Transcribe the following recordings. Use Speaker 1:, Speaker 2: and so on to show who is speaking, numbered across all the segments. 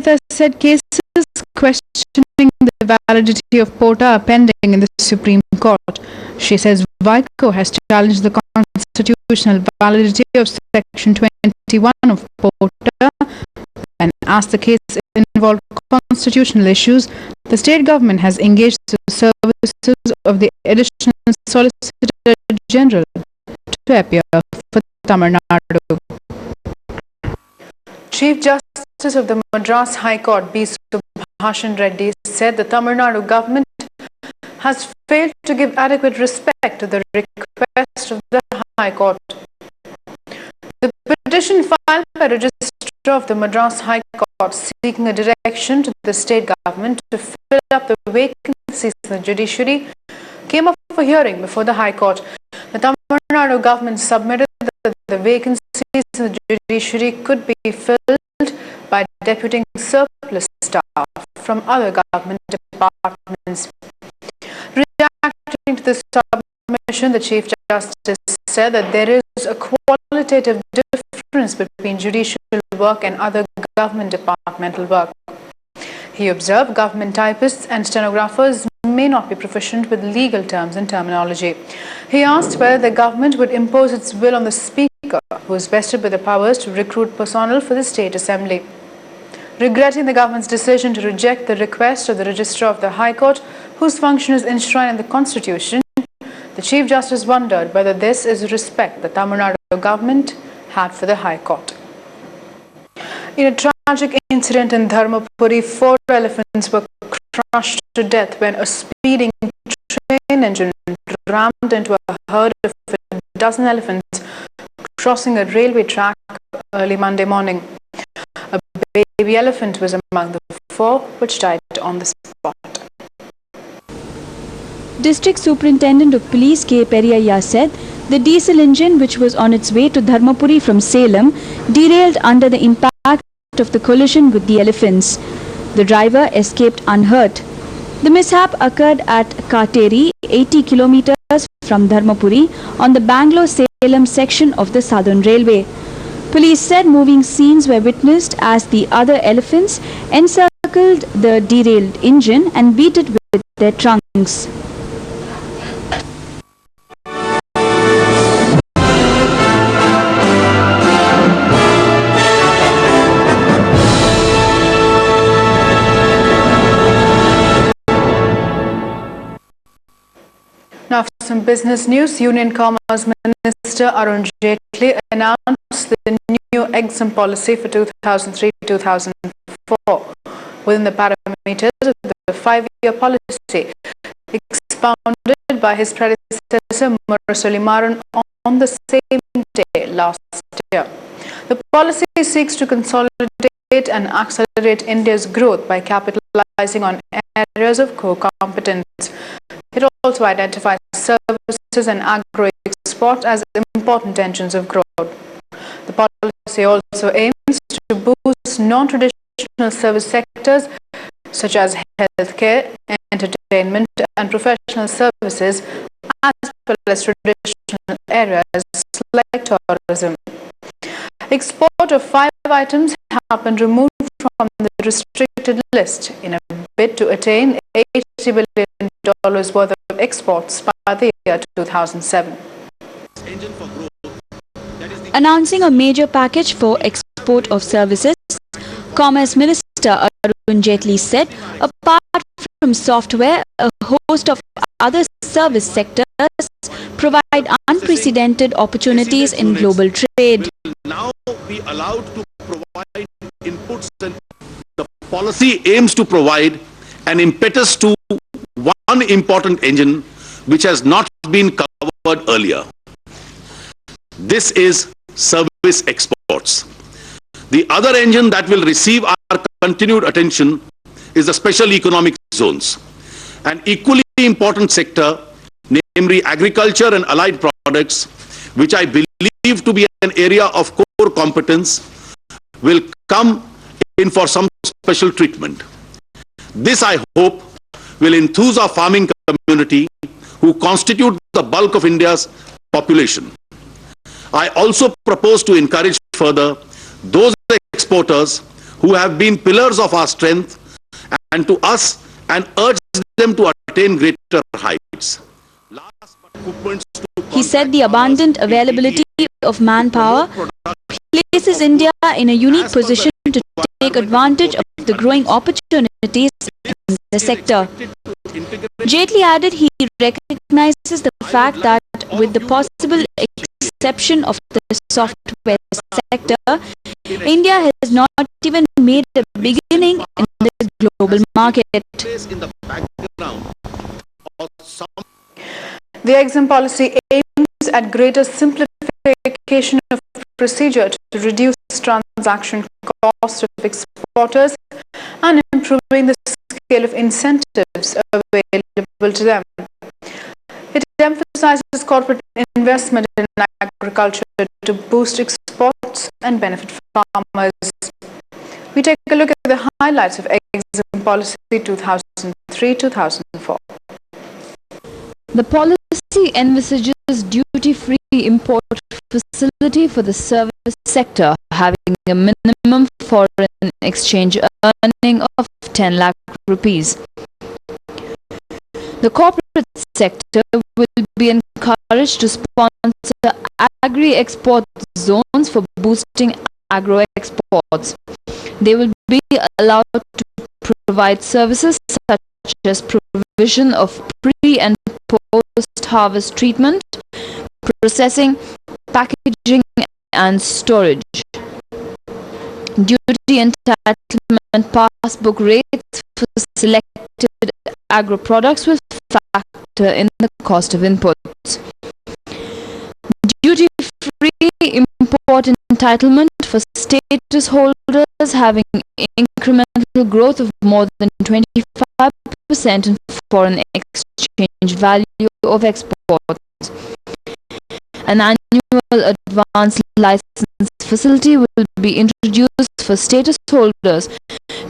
Speaker 1: Mehta said cases questioning the validity of POTA are pending in the Supreme Court. She says WICO has challenged the constitutional validity of Section 21 of POTA, and as the case involved constitutional issues, the state government has engaged the services of the Additional Solicitor General to appear for Tamil Nadu. Chief Justice of the Madras High Court B. Subhashan Reddy said the Tamil Nadu government has failed to give adequate respect to the request of the High Court. The petition filed by Registrar of the Madras High Court seeking a direction to the state government to fill up the vacancies in the judiciary came up for hearing before the High Court. The Tamil Nadu government submitted that the vacancies in the judiciary could be filled by deputing surplus staff from other government departments. Reacting to this submission, the Chief Justice said that there is a qualitative difference between judicial work and other government departmental work. He observed government typists and stenographers may not be proficient with legal terms and terminology. He asked whether the government would impose its will on the Speaker, who is vested with the powers to recruit personnel for the State Assembly. Regretting the government's decision to reject the request of the Registrar of the High Court, whose function is enshrined in the Constitution, the Chief Justice wondered whether this is respect the Tamil Nadu government had for the High Court. In a tragic incident in Dharmapuri, 4 elephants were crushed to death when a speeding train engine rammed into a herd of a dozen elephants crossing a railway track early Monday morning. A baby elephant was among the 4 which died on the spot.
Speaker 2: District Superintendent of Police K. Periyaya said the diesel engine, which was on its way to Dharmapuri from Salem, derailed under the impact of the collision with the elephants. The driver escaped unhurt. The mishap occurred at Kateri, 80 kilometers from Dharmapuri, on the Bangalore-Salem section of the Southern Railway. Police said moving scenes were witnessed as the other elephants encircled the derailed engine and beat it with their trunks.
Speaker 1: Now for some business news, Union Commerce Minister Arun Jaitley announced the new EXIM policy for 2003-2004 within the parameters of the 5-year policy expounded by his predecessor Murali Maran on the same day last year. The policy seeks to consolidate and accelerate India's growth by capitalizing on areas of core competence. It also identifies services and agro-export as important engines of growth. The policy also aims to boost non-traditional service sectors such as healthcare, entertainment and professional services, as well as traditional areas like tourism. Export of 5 items have been removed from the restricted list in a bid to attain $80 billion worth of exports by the year 2007.
Speaker 2: Announcing a major package for export of services, Commerce Minister Arun Jaitley said, apart from software, a host of other service sectors provide unprecedented opportunities in global trade.
Speaker 3: Now be allowed to provide inputs, and the policy aims to provide an impetus to one important engine which has not been covered earlier. This is service exports. The other engine that will receive our continued attention is the special economic zones. An equally important sector, namely agriculture and allied products, which I believe to be an area of core competence, will come in for some special treatment. This, I hope, will enthuse our farming community, who constitute the bulk of India's population. I also propose to encourage further those exporters who who have been pillars of our strength and to us and urge them to attain greater heights. Last but equipments to
Speaker 2: He said the abundant availability of manpower places India in a unique position to take advantage of the growing opportunities in the sector. Jaitley added he recognizes the fact that with the possible exception of the software sector, India has not even made a beginning in the global market.
Speaker 3: in the background or some
Speaker 1: The exim policy aims at greater simplification of procedure to reduce transaction cost of exporters and improving the scale of incentives available to them. It emphasizes corporate investment in agriculture to boost exports and benefit farmers. We take a look at the highlights of exim policy 2003-2004.
Speaker 4: The policy envisages duty-free import facility for the service sector, having a minimum foreign exchange earning of 10 lakh rupees. The corporate sector will be encouraged to sponsor agri-export zones for boosting agro-exports. They will be allowed to provide services such as provision of pre- and post-harvest treatment, processing, packaging and storage. Duty entitlement passbook rates for selected agro products will factor in the cost of inputs. Duty-free import entitlement for status holders having incremental growth of more than 25% in foreign exchange value of exports. An annual advance license facility will be introduced for status holders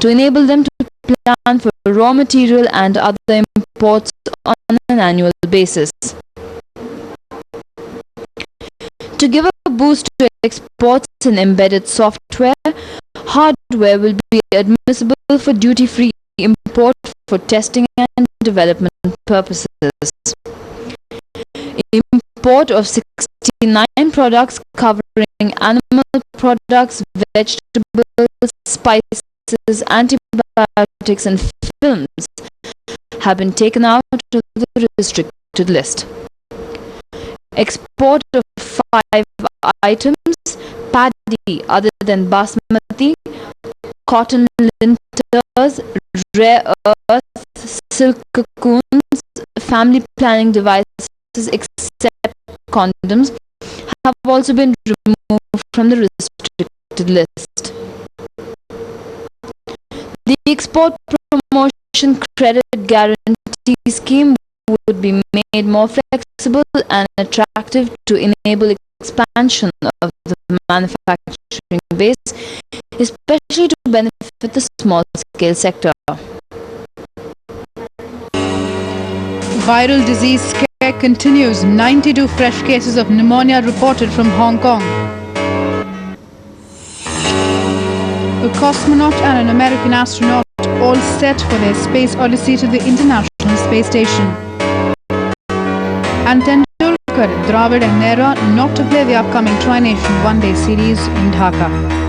Speaker 4: to enable them to plan for raw material and other imports on an annual basis. To give a boost to exports in embedded software, hardware will be admissible for duty-free import for testing and development purposes. Import of 69 products covering animal products, vegetables, spices, antibiotics and films have been taken out of the restricted list. Export of 5 items, paddy other than basmati, cotton linters, rare earth, silk cocoons, family planning devices except condoms have also been removed from the restricted list. The export promotion credit guarantee scheme would be made more flexible and attractive to enable expansion of the manufacturing base, especially to benefit the small-scale sector.
Speaker 1: Viral disease scare continues. 92 fresh cases of pneumonia reported from Hong Kong. A cosmonaut and an American astronaut all set for their space odyssey to the International Space Station. And Tendulkar, Dravid and Nehra not to play the upcoming Tri-Nation One-Day Series in Dhaka.